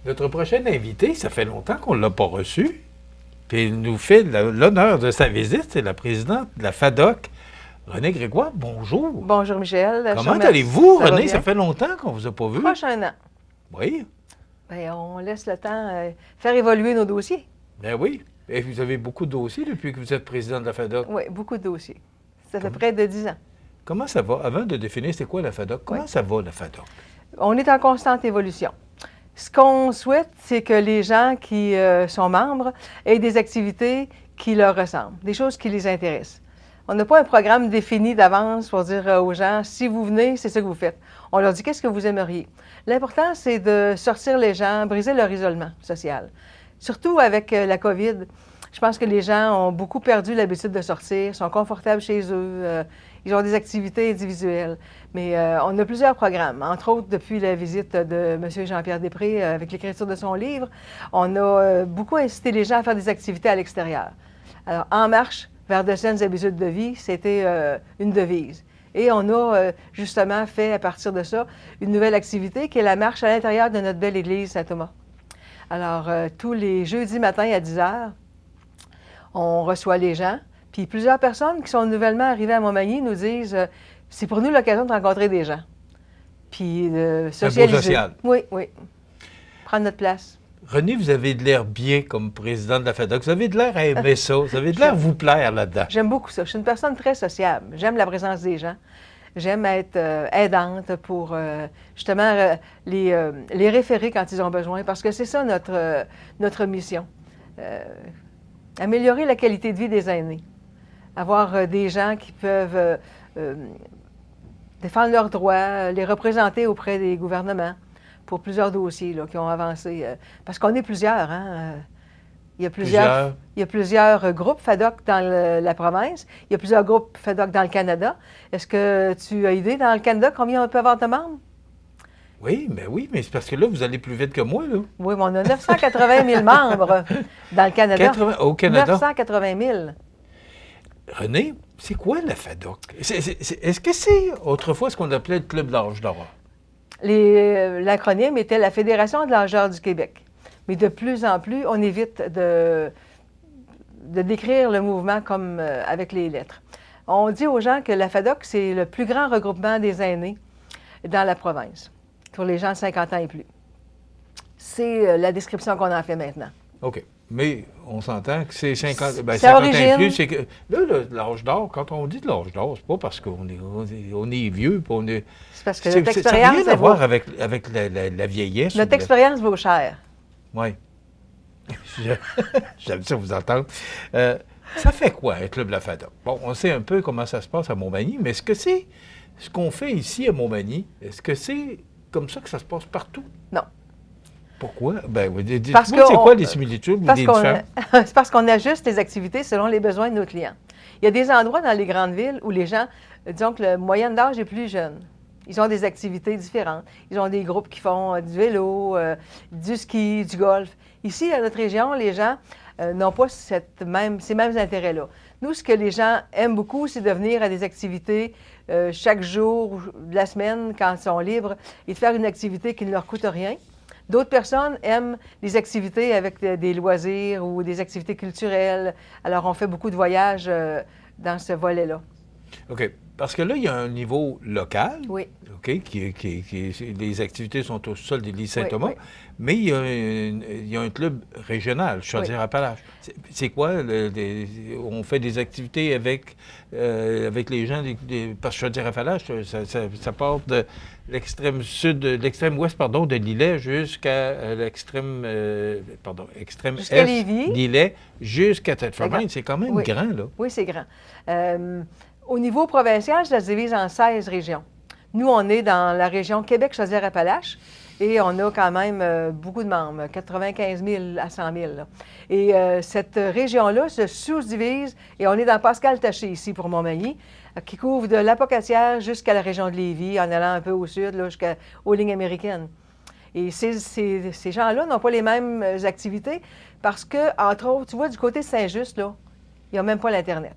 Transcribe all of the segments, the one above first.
Notre prochain invité, ça fait longtemps qu'on ne l'a pas reçu. Puis il nous fait l'honneur de sa visite. C'est la présidente de la FADOC, Renée Grégoire. Bonjour. Bonjour Michel. Comment allez-vous, Renée? Ça Ça fait longtemps qu'on ne vous a pas vu. proche un an. Oui. Bien, on laisse le temps faire évoluer nos dossiers. Ben oui. Et vous avez beaucoup de dossiers depuis que vous êtes président de la FADOC. Oui, beaucoup de dossiers. Ça fait près de 10 ans. Comment ça va? Avant de définir c'est quoi la FADOC, comment ça va la FADOC? On est en constante évolution. Ce qu'on souhaite, c'est que les gens qui sont membres aient des activités qui leur ressemblent, des choses qui les intéressent. On n'a pas un programme défini d'avance pour dire aux gens, si vous venez, c'est ça que vous faites. On leur dit, qu'est-ce que vous aimeriez? L'important, c'est de sortir les gens, briser leur isolement social. Surtout avec la COVID, je pense que les gens ont beaucoup perdu l'habitude de sortir, sont confortables chez eux, ils ont des activités individuelles. Mais on a plusieurs programmes. Entre autres, depuis la visite de M. Jean-Pierre Després avec l'écriture de son livre, on a beaucoup incité les gens à faire des activités à l'extérieur. Alors, En marche vers de saines habitudes de vie, c'était une devise. Et on a justement fait, à partir de ça, une nouvelle activité qui est la marche à l'intérieur de notre belle église Saint-Thomas. Alors, tous les jeudis matins à 10 h, on reçoit les gens. Puis plusieurs personnes qui sont nouvellement arrivées à Montmagny nous disent c'est pour nous l'occasion de rencontrer des gens. Puis de socialiser. Un beau social. Oui, oui. Prendre notre place. Renée, vous avez de l'air bien comme président de la FADOC. Vous avez de l'air à aimer ça. Vous avez de l'air à vous plaire là-dedans. J'aime beaucoup ça. Je suis une personne très sociable. J'aime la présence des gens. J'aime être aidante pour justement les référer quand ils ont besoin, parce que c'est ça notre mission. Améliorer la qualité de vie des aînés. Avoir des gens qui peuvent défendre leurs droits, les représenter auprès des gouvernements pour plusieurs dossiers là, qui ont avancé. Parce qu'on est plusieurs, hein? Il y a plusieurs groupes FADOC dans la province. Il y a plusieurs groupes FADOC dans le Canada. Est-ce que tu as idée dans le Canada combien on peut avoir de membres? Oui, mais c'est parce que là, vous allez plus vite que moi, là. Oui, mais on a 980 000 membres dans le Canada. Au Canada? 980 000. Renée, c'est quoi la FADOC? Est-ce que c'est autrefois ce qu'on appelait le Club de l'âge d'or? L'acronyme était la Fédération de l'âgeur du Québec. Mais de plus en plus, on évite de décrire le mouvement comme avec les lettres. On dit aux gens que la FADOC, c'est le plus grand regroupement des aînés dans la province, pour les gens de 50 ans et plus. C'est la description qu'on en fait maintenant. OK. Mais on s'entend que c'est 50, c'est 50 ans origine. et plus. C'est que, là, l'âge d'or, quand on dit de l'âge d'or, c'est pas parce qu'on est vieux, puis on est... C'est parce que notre expérience... Ça n'a rien à voir avec la vieillesse. Notre expérience vaut cher. Oui. J'aime ça vous entendre. Ça fait quoi, un club de la FADOC? Bon, on sait un peu comment ça se passe à Montmagny, mais est-ce que c'est ce qu'on fait ici à Montmagny? Est-ce que c'est comme ça que ça se passe partout? Non. Pourquoi? Ben, dites-moi, c'est quoi les similitudes ou les différences? C'est parce qu'on ajuste les activités selon les besoins de nos clients. Il y a des endroits dans les grandes villes où les gens, disons que la moyenne d'âge est plus jeune. Ils ont des activités différentes. Ils ont des groupes qui font du vélo, du ski, du golf. Ici, dans notre région, les gens n'ont pas ces mêmes intérêts-là. Nous, ce que les gens aiment beaucoup, c'est de venir à des activités chaque jour de la semaine, quand ils sont libres, et de faire une activité qui ne leur coûte rien. D'autres personnes aiment les activités avec des loisirs ou des activités culturelles. Alors, on fait beaucoup de voyages dans ce volet-là. OK. Parce que là, il y a un niveau local, oui. OK, les activités sont au sol de l'île Saint-Thomas, oui. Mais il y a un club régional, Chaudière-Appalaches. C'est quoi? On fait des activités avec les gens, parce que Chaudière-Appalaches, ça part de l'extrême sud, de l'extrême ouest, pardon, de l'îlet jusqu'à l'extrême, extrême est l'îlet, jusqu'à Tête-Fermaine. C'est quand même grand, là. Oui, c'est grand. Au niveau provincial, ça se divise en 16 régions. Nous, on est dans la région Québec-Chaudière-Appalaches et on a quand même beaucoup de membres, 95 000 à 100 000. Là. Et cette région-là se sous-divise et on est dans Pascal-Taché ici pour Montmagny, qui couvre de l'Apocatière jusqu'à la région de Lévis, en allant un peu au sud, jusqu'aux lignes américaines. Et ces gens-là n'ont pas les mêmes activités parce que, entre autres, tu vois, du côté de Saint-Just, là, il n'y a même pas l'Internet.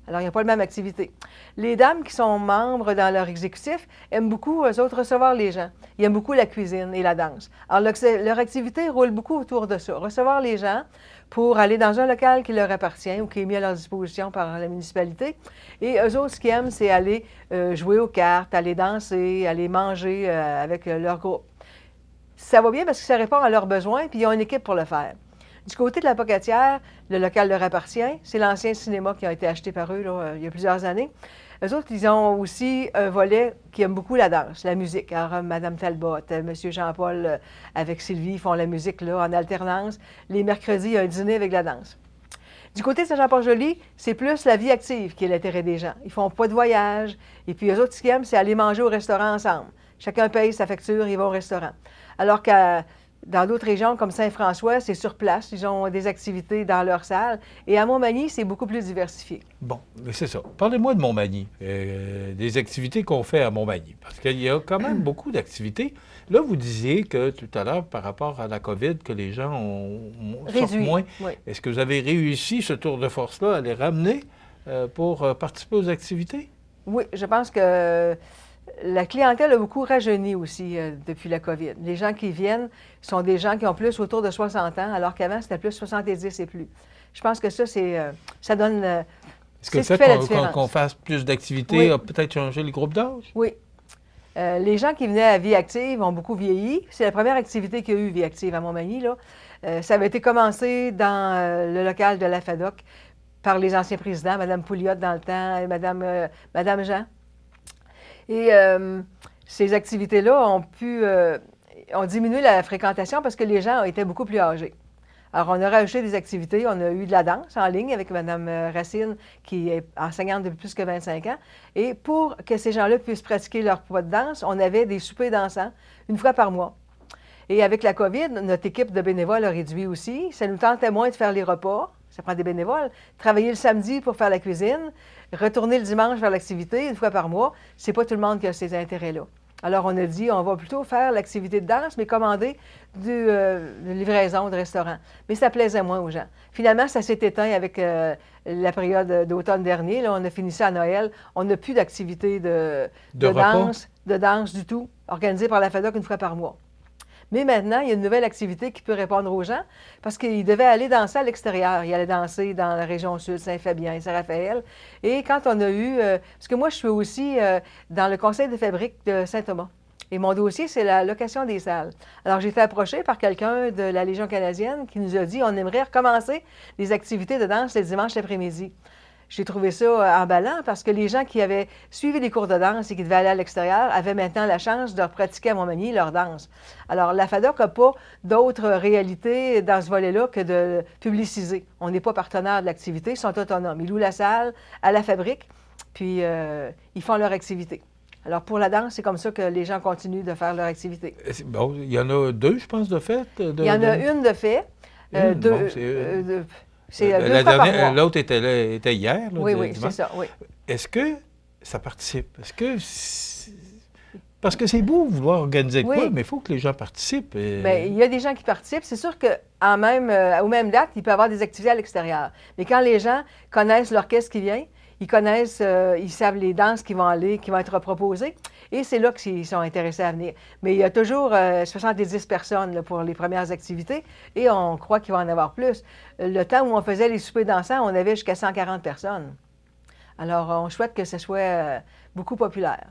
Alors, il n'y a pas la même activité. Les dames qui sont membres dans leur exécutif aiment beaucoup, eux autres, recevoir les gens. Ils aiment beaucoup la cuisine et la danse. Alors, leur activité roule beaucoup autour de ça. Recevoir les gens pour aller dans un local qui leur appartient ou qui est mis à leur disposition par la municipalité. Et eux autres, ce qu'ils aiment, c'est aller jouer aux cartes, aller danser, aller manger avec leur groupe. Ça va bien parce que ça répond à leurs besoins, puis ils ont une équipe pour le faire. Du côté de la Pocatière, le local leur appartient. C'est l'ancien cinéma qui a été acheté par eux là, il y a plusieurs années. Eux autres, ils ont aussi un volet qui aime beaucoup la danse, la musique. Alors, Mme Talbot, M. Jean-Paul avec Sylvie font la musique là, en alternance. Les mercredis, il y a un dîner avec la danse. Du côté de Saint-Jean-Port-Joli, c'est plus la vie active qui est l'intérêt des gens. Ils font pas de voyage. Et puis, eux autres, ce qu'ils aiment, c'est aller manger au restaurant ensemble. Chacun paye sa facture, ils vont au restaurant. Alors que dans d'autres régions comme Saint-François, c'est sur place. Ils ont des activités dans leur salle. Et à Montmagny, c'est beaucoup plus diversifié. Bon, c'est ça. Parlez-moi de Montmagny, des activités qu'on fait à Montmagny, parce qu'il y a quand même beaucoup d'activités. Là, vous disiez que tout à l'heure, par rapport à la COVID, que les gens sortent moins. Oui. Est-ce que vous avez réussi, ce tour de force-là, à les ramener pour participer aux activités? Oui, je pense que la clientèle a beaucoup rajeuni aussi depuis la COVID. Les gens qui viennent sont des gens qui ont plus autour de 60 ans, alors qu'avant, c'était plus 70 et plus. Je pense que ça, ça donne... Est-ce que le fait qu'on fasse plus d'activités a peut-être changé le groupe d'âge? Oui. Les gens qui venaient à Vie Active ont beaucoup vieilli. C'est la première activité qu'il y a eu, Vie Active, à Montmagny, là. Ça avait été commencé dans le local de la FADOC par les anciens présidents, Mme Pouliot dans le temps et Mme Jean. Et ces activités-là ont diminué la fréquentation parce que les gens étaient beaucoup plus âgés. Alors, on a rajouté des activités. On a eu de la danse en ligne avec Mme Racine, qui est enseignante depuis plus que 25 ans. Et pour que ces gens-là puissent pratiquer leur poids de danse, on avait des soupers dansants une fois par mois. Et avec la COVID, notre équipe de bénévoles a réduit aussi. Ça nous tentait moins de faire les repas. Ça prend des bénévoles. Travailler le samedi pour faire la cuisine, retourner le dimanche faire l'activité une fois par mois, c'est pas tout le monde qui a ces intérêts-là. Alors, on a dit, on va plutôt faire l'activité de danse, mais commander de livraison de restaurant. Mais ça plaisait moins aux gens. Finalement, ça s'est éteint avec la période d'automne dernier. Là, on a fini ça à Noël. On n'a plus d'activité de danse du tout, organisée par la FADOC une fois par mois. Mais maintenant, il y a une nouvelle activité qui peut répondre aux gens parce qu'ils devaient aller danser à l'extérieur. Ils allaient danser dans la région sud, Saint-Fabien, Saint-Raphaël. Et quand on a eu... parce que moi, je suis aussi dans le conseil de fabrique de Saint-Thomas. Et mon dossier, c'est la location des salles. Alors, j'ai été approchée par quelqu'un de la Légion canadienne qui nous a dit on aimerait recommencer les activités de danse les dimanches après-midi. J'ai trouvé ça emballant parce que les gens qui avaient suivi des cours de danse et qui devaient aller à l'extérieur avaient maintenant la chance de pratiquer à Montmagny leur danse. Alors, la FADOC n'a pas d'autre réalité dans ce volet-là que de publiciser. On n'est pas partenaire de l'activité, ils sont autonomes. Ils louent la salle à la fabrique, puis ils font leur activité. Alors, pour la danse, c'est comme ça que les gens continuent de faire leur activité. Bon, il y en a deux, je pense, de fait? Il y en a une de fait. L'autre était hier. Là, oui, c'est ça, oui. Est-ce que ça participe? Parce que c'est beau vouloir organiser quoi, mais il faut que les gens participent. Bien, il y a des gens qui participent. C'est sûr qu'aux mêmes dates, il peut y avoir des activités à l'extérieur. Mais quand les gens connaissent l'orchestre qui vient, ils savent les danses qui vont être proposées. Et c'est là qu'ils sont intéressés à venir. Mais il y a toujours 70 personnes là, pour les premières activités et on croit qu'il va en avoir plus. Le temps où on faisait les soupers dansants, on avait jusqu'à 140 personnes. Alors, on souhaite que ce soit beaucoup populaire.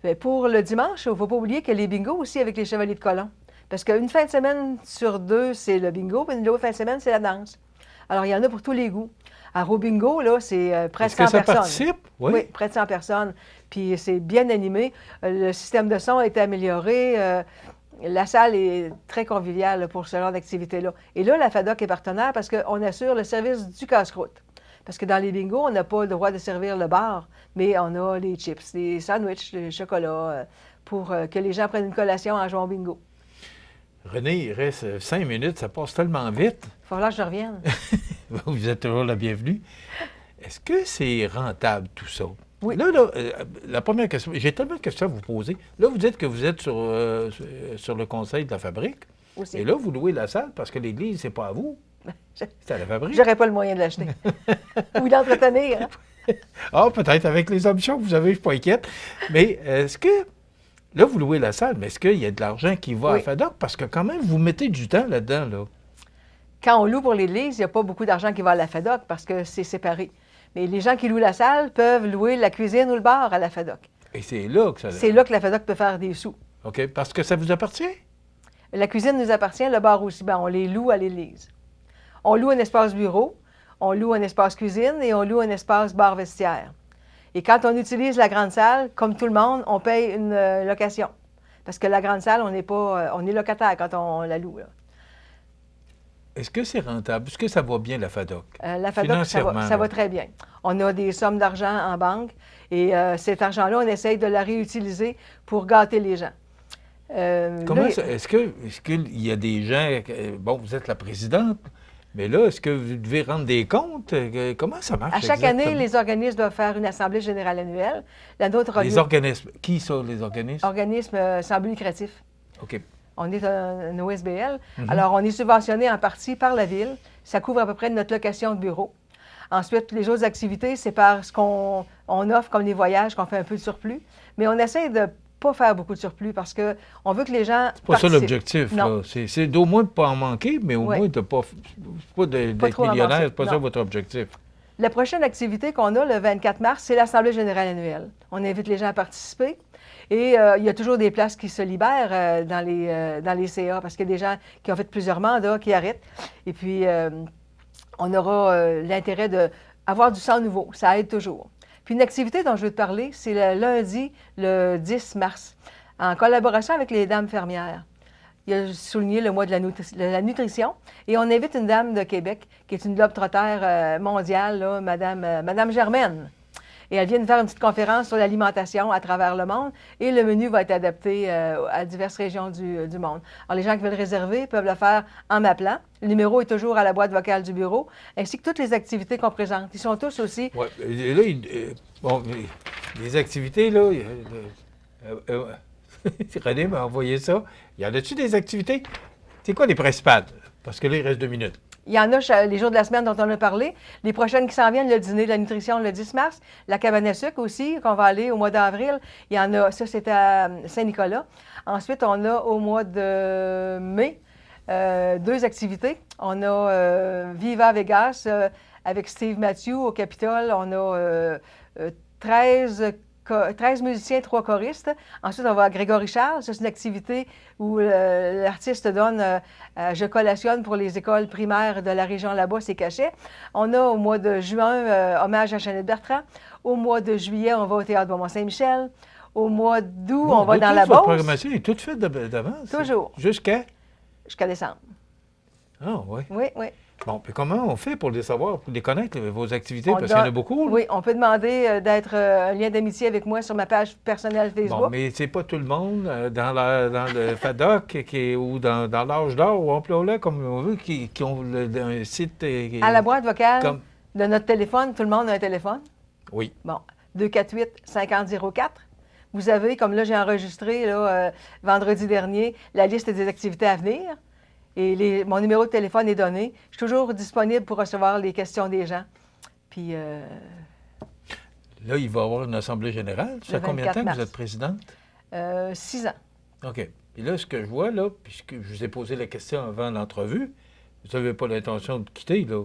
Mais pour le dimanche, il ne faut pas oublier que les bingos aussi avec les Chevaliers de Colomb. Parce qu'une fin de semaine sur deux, c'est le bingo, puis l'autre fin de semaine, c'est la danse. Alors, il y en a pour tous les goûts. À Robingo, là, c'est près de 100 personnes. Est-ce que ça participe? Oui, près de 100 personnes. Puis c'est bien animé. Le système de son a été amélioré. La salle est très conviviale pour ce genre d'activité-là. Et là, la FADOC est partenaire parce qu'on assure le service du casse-croûte. Parce que dans les bingos, on n'a pas le droit de servir le bar, mais on a les chips, les sandwichs, le chocolat, pour que les gens prennent une collation en jouant au bingo. René, il reste 5 minutes, ça passe tellement vite. Il va falloir que je revienne. Vous êtes toujours la bienvenue. Est-ce que c'est rentable tout ça? Oui. Là, la première question, j'ai tellement de questions à vous poser. Là, vous dites que vous êtes sur le conseil de la fabrique. Aussi. Et là, vous louez la salle parce que l'église, c'est pas à vous. C'est à la fabrique. J'aurais pas le moyen de l'acheter. Ou d'entretenir. Hein? Ah, peut-être avec les options que vous avez, je ne suis pas inquiète. Mais est-ce que, là, vous louez la salle, mais est-ce qu'il y a de l'argent qui va à FADOC? Parce que quand même, vous mettez du temps là-dedans, là. Quand on loue pour l'Église, il n'y a pas beaucoup d'argent qui va à la FADOC parce que c'est séparé. Mais les gens qui louent la salle peuvent louer la cuisine ou le bar à la FADOC. Et c'est là que ça... C'est là que la FADOC peut faire des sous. OK, parce que ça vous appartient? La cuisine nous appartient, le bar aussi. Bien, on les loue à l'Église. On loue un espace bureau, on loue un espace cuisine et on loue un espace bar vestiaire. Et quand on utilise la grande salle, comme tout le monde, on paye une location. Parce que la grande salle, on est locataire quand on la loue, là. Est-ce que c'est rentable? Est-ce que ça va bien, la FADOC? La FADOC, ça va très bien. On a des sommes d'argent en banque et cet argent-là, on essaye de la réutiliser pour gâter les gens. Est-ce qu'il y a des gens... Bon, vous êtes la présidente, mais là, est-ce que vous devez rendre des comptes? Comment ça marche? À chaque année, les organismes doivent faire une assemblée générale annuelle. Les organismes. Qui sont les organismes? Organismes sans but lucratif. OK. On est un OSBL. Alors, on est subventionné en partie par la Ville. Ça couvre à peu près notre location de bureau. Ensuite, les autres activités, c'est parce qu'on offre, comme les voyages, qu'on fait un peu de surplus. Mais on essaie de pas faire beaucoup de surplus parce qu'on veut que les gens c'est pas ça l'objectif, là. C'est d'au moins de ne pas en manquer, mais au moins de pas d'être millionnaire. C'est pas ça votre objectif. La prochaine activité qu'on a le 24 mars, c'est l'Assemblée générale annuelle. On invite les gens à participer. Et il y a toujours des places qui se libèrent dans les CA parce qu'il y a des gens qui ont fait plusieurs mandats, qui arrêtent. Et puis, on aura l'intérêt d'avoir du sang nouveau. Ça aide toujours. Puis une activité dont je veux te parler, c'est le lundi, le 10 mars, en collaboration avec les dames fermières. Il a souligné le mois de la nutrition. Et on invite une dame de Québec, qui est une globe-trotter mondiale, là, Madame Germaine. Et elle vient de faire une petite conférence sur l'alimentation à travers le monde. Et le menu va être adapté à diverses régions du monde. Alors, les gens qui veulent réserver peuvent le faire en m'appelant. Le numéro est toujours à la boîte vocale du bureau, ainsi que toutes les activités qu'on présente. Ils sont tous aussi... Oui. Là, les activités, là... René m'a envoyé ça. Y en a-tu des activités? C'est quoi les principales? Parce que là, il reste 2 minutes. Il y en a les jours de la semaine dont on a parlé. Les prochaines qui s'en viennent, le dîner de la nutrition le 10 mars. La cabane à sucre aussi, qu'on va aller au mois d'avril. Il y en a, ça c'est à Saint-Nicolas. Ensuite, on a au mois de mai 2 activités. On a Viva Vegas avec Steve Matthew au Capitole. On a 13 musiciens, 3 choristes. Ensuite, on va à Grégory Charles. C'est une activité où l'artiste donne Je collationne pour les écoles primaires de la région là-bas, c'est cachet. On a au mois de juin, hommage à Jeannette Bertrand. Au mois de juillet, on va au Théâtre Beaumont-Saint-Michel. Au mois d'août, on va dans la Beauce. Votre programmation est toute faite d'avance? Toujours. Jusqu'à? Jusqu'à décembre. Ah, oui. Oui, oui. Bon, puis comment on fait pour les savoir, pour les connaître, vos activités? Parce qu'il y en a beaucoup. Oui, on peut demander d'être un lien d'amitié avec moi sur ma page personnelle Facebook. Bon, mais c'est pas tout le monde dans le FADOC ou dans l'âge d'or ou emploi-là, comme on veut, qui ont un site... à la boîte vocale de notre téléphone, tout le monde a un téléphone. Oui. Bon, 248-5004. Vous avez, comme là, j'ai enregistré là, vendredi dernier, la liste des activités à venir. Et mon numéro de téléphone est donné. Je suis toujours disponible pour recevoir les questions des gens. Puis... Là, il va y avoir une assemblée générale. Ça fait combien de temps que vous êtes présidente? 6 ans. OK. Et là, ce que je vois, là, puisque je vous ai posé la question avant l'entrevue, vous n'avez pas l'intention de quitter, là?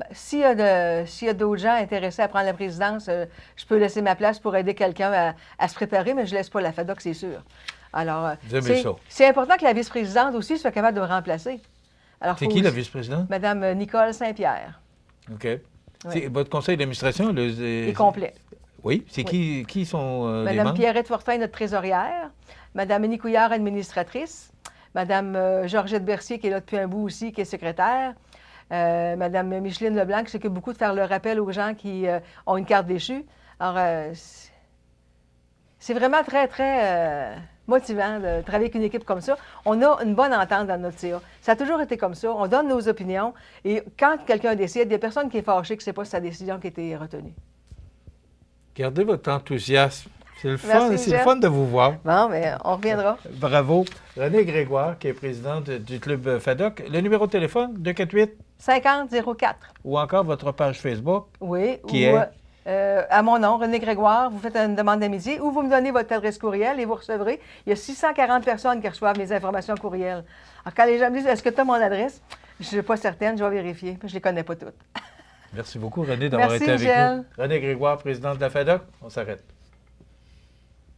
Bien, s'il y a d'autres gens intéressés à prendre la présidence, je peux laisser ma place pour aider quelqu'un à se préparer, mais je ne laisse pas la FADOC, c'est sûr. Alors, c'est important que la vice-présidente aussi soit capable de me remplacer. C'est qui la vice-présidente? Madame Nicole Saint-Pierre. OK. Oui. Votre conseil d'administration est complet. Oui. C'est qui sont les Madame membres? Pierrette Fortin, notre trésorière. Madame Annie Couillard, administratrice. Madame Georgette Bercier, qui est là depuis un bout aussi, qui est secrétaire. Madame Micheline Leblanc, qui s'occupe beaucoup de faire le rappel aux gens qui ont une carte déchue. Alors, c'est vraiment très, très motivant de travailler avec une équipe comme ça. On a une bonne entente dans notre CA. Ça a toujours été comme ça. On donne nos opinions. Et quand quelqu'un décide, il y a personne qui est fâché que ce n'est pas sa décision qui a été retenue. Gardez votre enthousiasme. C'est le fun, c'est le fun de vous voir. Bon, bien, on reviendra. Bravo. René Grégoire, qui est présidente du club FADOC. Le numéro de téléphone, 248 5004. Ou encore votre page Facebook. Oui. Qui est à mon nom, René Grégoire, vous faites une demande d'amitié ou vous me donnez votre adresse courriel et vous recevrez. Il y a 640 personnes qui reçoivent mes informations courriel. Alors, quand les gens me disent « Est-ce que tu as mon adresse? » Je ne suis pas certaine, je vais vérifier. Je ne les connais pas toutes. Merci beaucoup, René, d'avoir été avec nous. René Grégoire, présidente de la FADOC. On s'arrête.